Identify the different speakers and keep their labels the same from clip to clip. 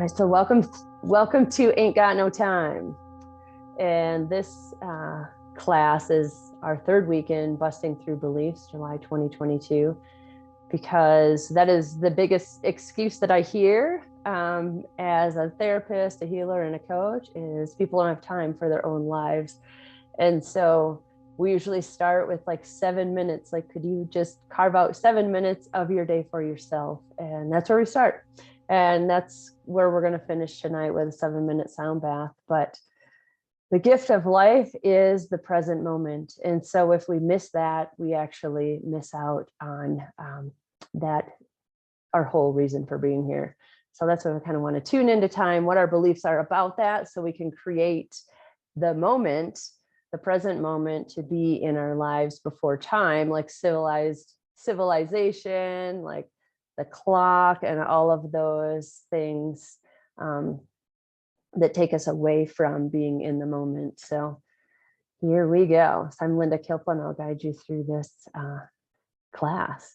Speaker 1: All right, so welcome to Ain't Got No Time. And this class is our third weekend, Busting Through Beliefs, July 2022, because that is the biggest excuse that I hear as a therapist, a healer, and a coach is people don't have time for their own lives. And so we usually start with like 7 minutes. Like, could you just carve out 7 minutes of your day for yourself? And that's where we start. And that's where we're going to finish tonight with a 7-minute sound bath. But the gift of life is the present moment. And so if we miss that, we actually miss out on that, our whole reason for being here. So that's why we kind of want to tune into time, what our beliefs are about that, so we can create the moment, the present moment, to be in our lives before time, like civilization, like the clock and all of those things that take us away from being in the moment. So here we go. So I'm Linda Kilpela, and I'll guide you through this class.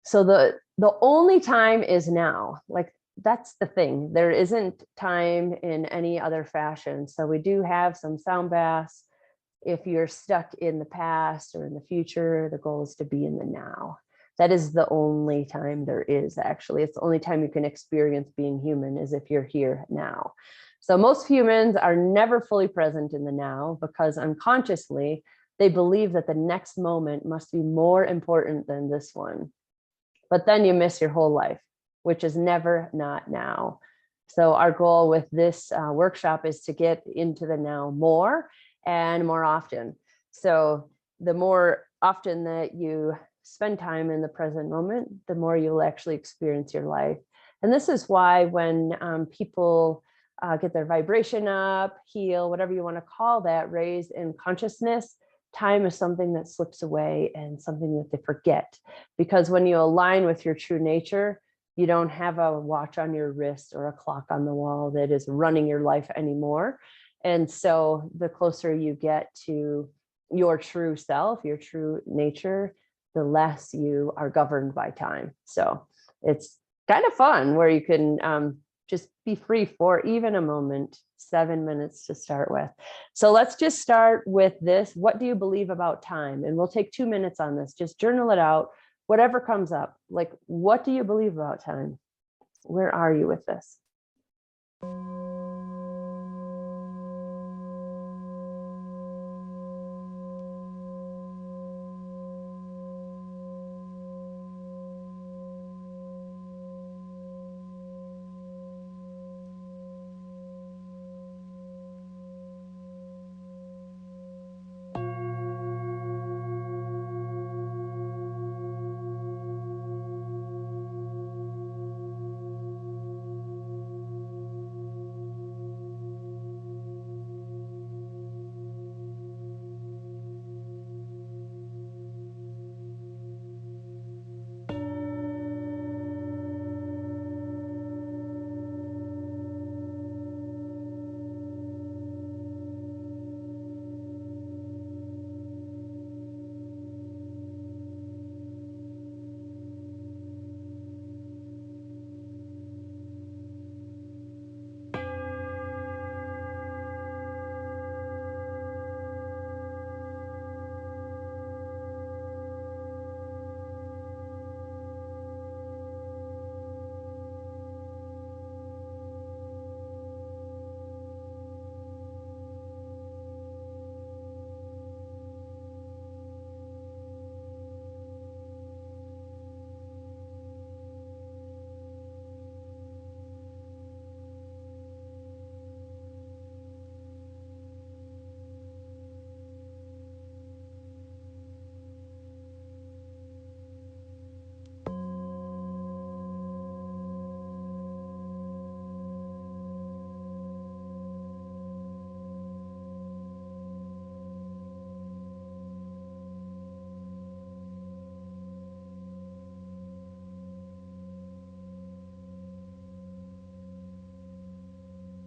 Speaker 1: So the only time is now. Like, that's the thing. There isn't time in any other fashion. So we do have some sound baths. If you're stuck in the past or in the future, the goal is to be in the now. That is the only time there is, actually. It's the only time you can experience being human, is if you're here now. So most humans are never fully present in the now, because unconsciously they believe that the next moment must be more important than this one. But then you miss your whole life, which is never not now. So our goal with this workshop is to get into the now more and more often. So the more often that you spend time in the present moment, the more you'll actually experience your life. And this is why when people get their vibration up, heal, whatever you want to call that, raise in consciousness, time is something that slips away and something that they forget. Because when you align with your true nature, you don't have a watch on your wrist or a clock on the wall that is running your life anymore. And so the closer you get to your true self, your true nature, the less you are governed by time. So it's kind of fun where you can just be free for even a moment. 7 minutes to start with. So let's just start with this. What do you believe about time? And we'll take 2 minutes on this. Just journal it out. Whatever comes up. Like, what do you believe about time? Where are you with this?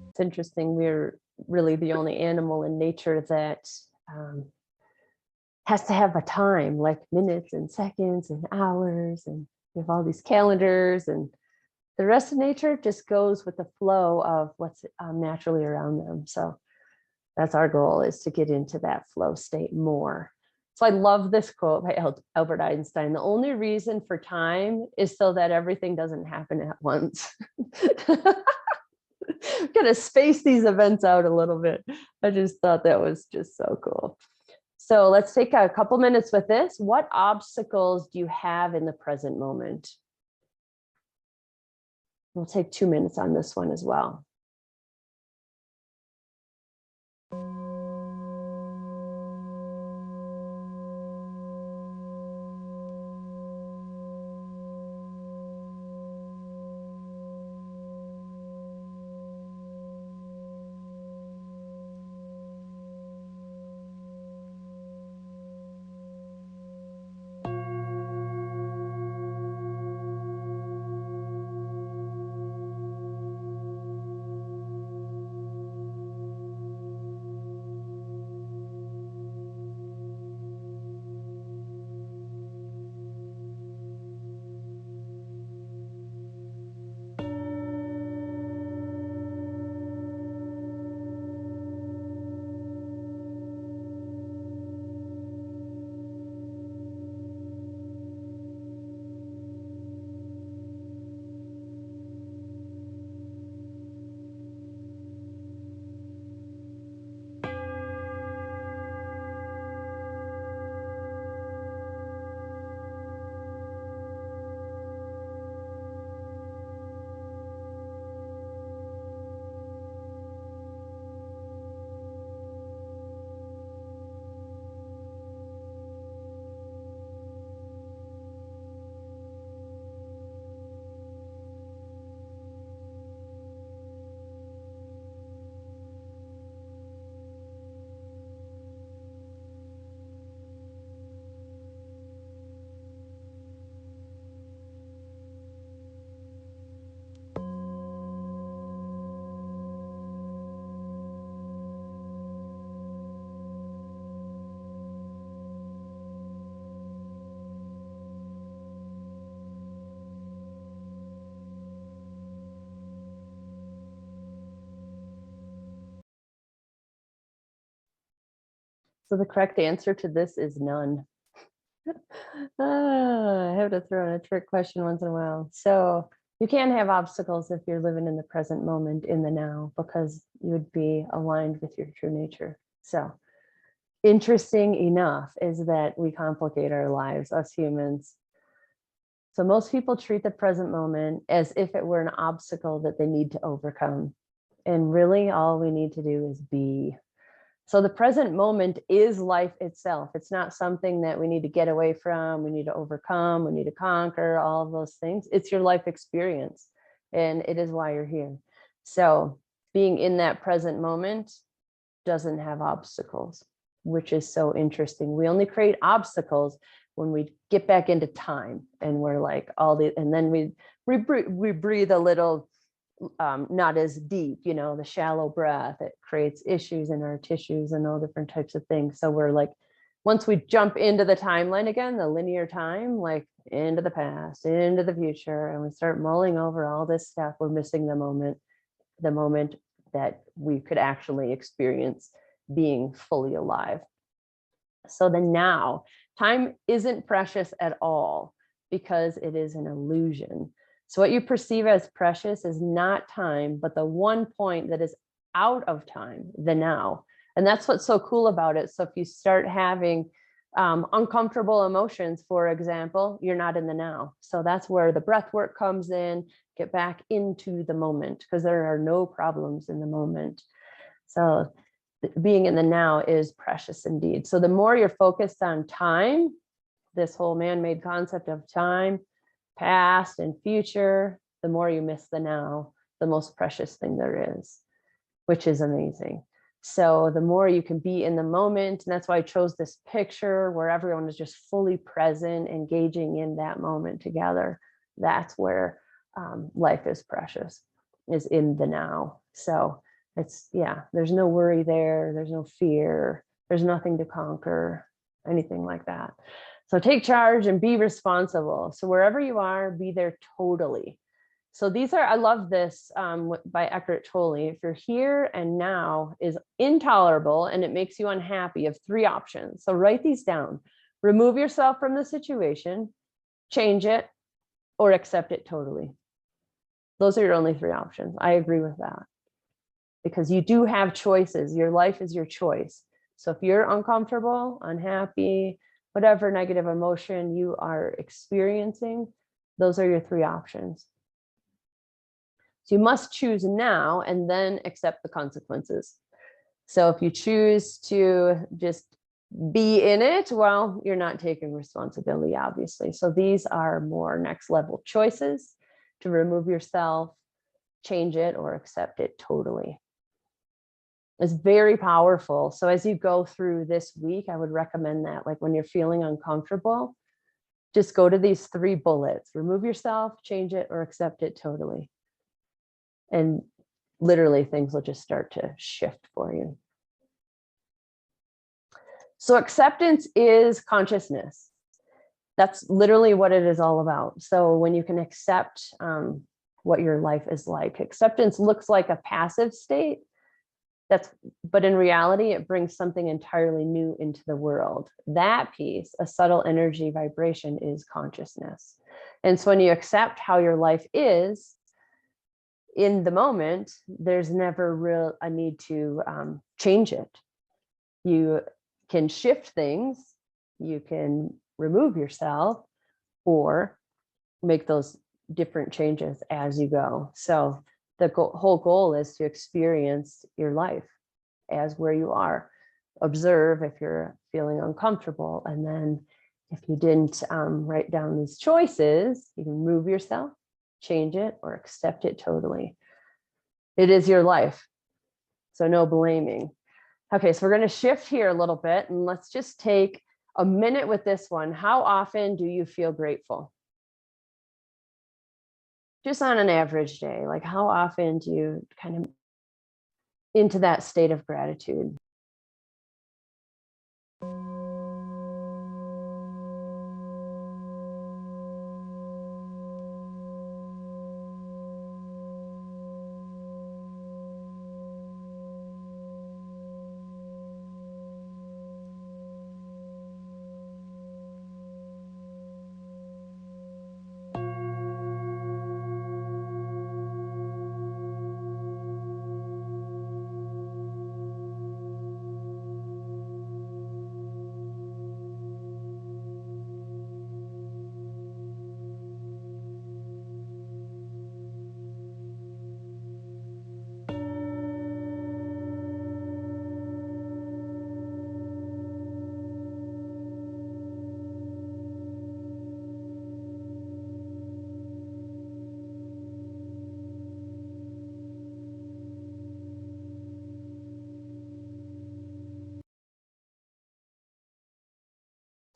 Speaker 1: It's interesting. We're really the only animal in nature that has to have a time, like minutes and seconds and hours, and we have all these calendars and The rest of nature just goes with the flow of what's naturally around them. So that's our goal, is to get into that flow state more. So I love this quote by Albert Einstein. The only reason for time is so that everything doesn't happen at once. Gonna space these events out a little bit. I just thought that was just so cool. So let's take a couple minutes with this. What obstacles do you have in the present moment? We'll take 2 minutes on this one as well. So the correct answer to this is none. I have to throw in a trick question once in a while. So you can't have obstacles if you're living in the present moment, in the now, because you would be aligned with your true nature. So interesting enough is that we complicate our lives, us humans. So most people treat the present moment as if it were an obstacle that they need to overcome. And really all we need to do is be. So the present moment is life itself. It's not something that we need to get away from, we need to overcome, we need to conquer, all of those things. It's your life experience, and it is why you're here. So being in that present moment doesn't have obstacles, which is so interesting. We only create obstacles when we get back into time, and we're like and then we breathe a little, not as deep, the shallow breath. It creates issues in our tissues and all different types of things. So we're like, once we jump into the timeline again, the linear time, like into the past, into the future, and we start mulling over all this stuff, we're missing the moment that we could actually experience being fully alive. So the now, time isn't precious at all because it is an illusion. So what you perceive as precious is not time, but the one point that is out of time, the now. And that's what's so cool about it. So if you start having uncomfortable emotions, for example, you're not in the now. So that's where the breath work comes in, get back into the moment, because there are no problems in the moment. So being in the now is precious indeed. So the more you're focused on time, this whole man-made concept of time, past and future, the more you miss the now, the most precious thing there is, which is amazing. So the more you can be in the moment, and that's why I chose this picture where everyone is just fully present, engaging in that moment together. That's where life is precious, is in the now. So it's, there's no worry there. There's no fear. There's nothing to conquer, anything like that. So take charge and be responsible. So wherever you are, be there totally. So these are, I love this by Eckhart Tolle. If your here and now is intolerable and it makes you unhappy, you have three options. So write these down. Remove yourself from the situation, change it, or accept it totally. Those are your only three options. I agree with that. Because you do have choices. Your life is your choice. So if you're uncomfortable, unhappy, whatever negative emotion you are experiencing, those are your three options. So you must choose now and then accept the consequences. So if you choose to just be in it, well, you're not taking responsibility, obviously. So these are more next level choices to remove yourself, change it, or accept it totally. It's very powerful. So as you go through this week, I would recommend that, like when you're feeling uncomfortable, just go to these three bullets: remove yourself, change it, or accept it totally. And literally things will just start to shift for you. So acceptance is consciousness. That's literally what it is all about. So when you can accept what your life is like, acceptance looks like a passive state. But in reality, it brings something entirely new into the world. That piece, a subtle energy vibration, is consciousness. And so when you accept how your life is in the moment, there's never a need to change it. You can shift things, you can remove yourself, or make those different changes as you go. So the whole goal is to experience your life as where you are. Observe if you're feeling uncomfortable. And then if you didn't write down these choices, you can remove yourself, change it, or accept it totally. It is your life. So no blaming. Okay, so we're going to shift here a little bit, and let's just take a minute with this one. How often do you feel grateful? Just on an average day, like how often do you kind of into that state of gratitude?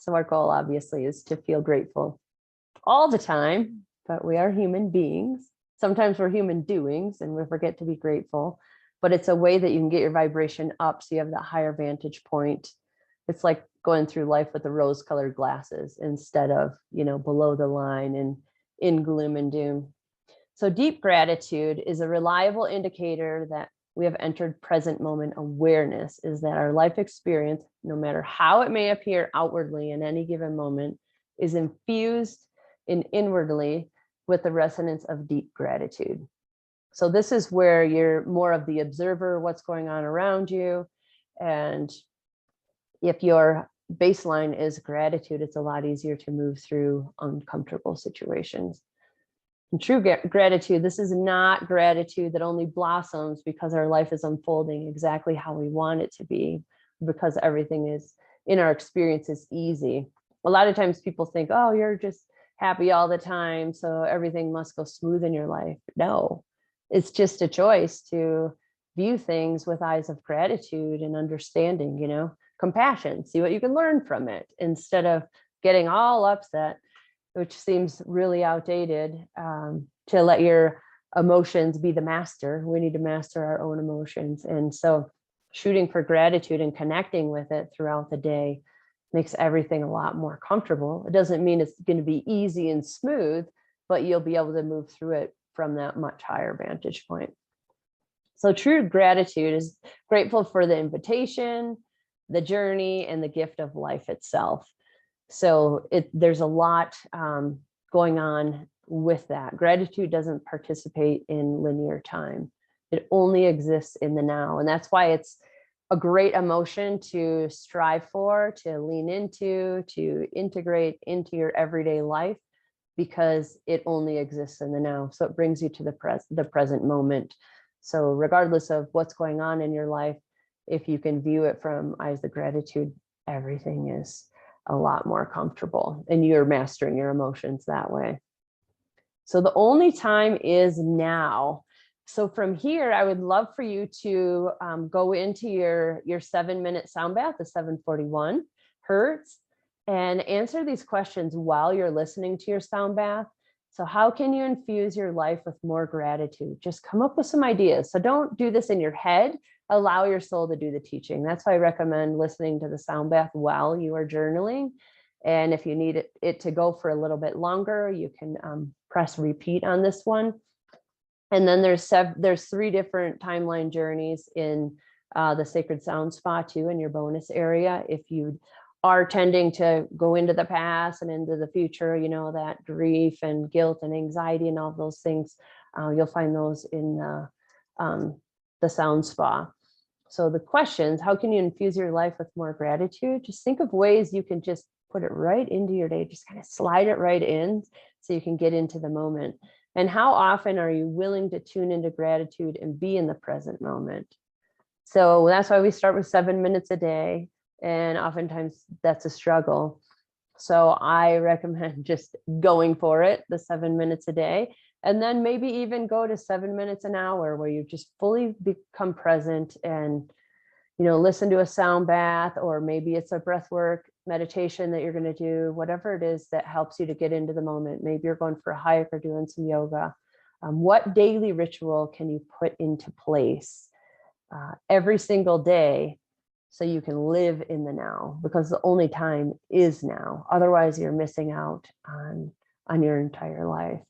Speaker 1: So our goal obviously is to feel grateful all the time, but we are human beings. Sometimes we're human doings and we forget to be grateful, but it's a way that you can get your vibration up so you have that higher vantage point. It's like going through life with the rose-colored glasses instead of, below the line and in gloom and doom. So deep gratitude is a reliable indicator that we have entered present moment awareness, is that our life experience, no matter how it may appear outwardly in any given moment, is infused inwardly with the resonance of deep gratitude. So this is where you're more of the observer, what's going on around you. And if your baseline is gratitude, it's a lot easier to move through uncomfortable situations. And true gratitude, this is not gratitude that only blossoms because our life is unfolding exactly how we want it to be, because everything is in our experience is easy. A lot of times people think, oh, you're just happy all the time, so everything must go smooth in your life. No, it's just a choice to view things with eyes of gratitude and understanding, compassion, see what you can learn from it instead of getting all upset, which seems really outdated, to let your emotions be the master. We need to master our own emotions. And so shooting for gratitude and connecting with it throughout the day makes everything a lot more comfortable. It doesn't mean it's going to be easy and smooth, but you'll be able to move through it from that much higher vantage point. So true gratitude is grateful for the invitation, the journey, and the gift of life itself. So there's a lot going on with that. Gratitude doesn't participate in linear time. It only exists in the now. And that's why it's a great emotion to strive for, to lean into, to integrate into your everyday life, because it only exists in the now. So it brings you to the present moment. So regardless of what's going on in your life, if you can view it from eyes of gratitude, everything is a lot more comfortable, and you're mastering your emotions that way. So the only time is now. So from here, I would love for you to go into your 7-minute sound bath, the 741 hertz, and answer these questions while you're listening to your sound bath. So how can you infuse your life with more gratitude? Just come up with some ideas. So don't do this in your head. Allow your soul to do the teaching. That's why I recommend listening to the sound bath while you are journaling. And if you need it to go for a little bit longer, you can press repeat on this one. And then there's 3 different timeline journeys in the Sacred Sound Spa too, in your bonus area. If you are tending to go into the past and into the future, you know, that grief and guilt and anxiety and all those things, you'll find those in the Sound Spa. So the questions: how can you infuse your life with more gratitude? Just think of ways you can just put it right into your day, just kind of slide it right in so you can get into the moment. And how often are you willing to tune into gratitude and be in the present moment? So that's why we start with 7 minutes a day. And oftentimes that's a struggle. So I recommend just going for it, the 7 minutes a day, and then maybe even go to 7 minutes an hour where you just fully become present and, you know, listen to a sound bath, or maybe it's a breathwork meditation that you're going to do, whatever it is that helps you to get into the moment. Maybe you're going for a hike or doing some yoga. What daily ritual can you put into place every single day so you can live in the now? Because the only time is now. Otherwise, you're missing out on your entire life.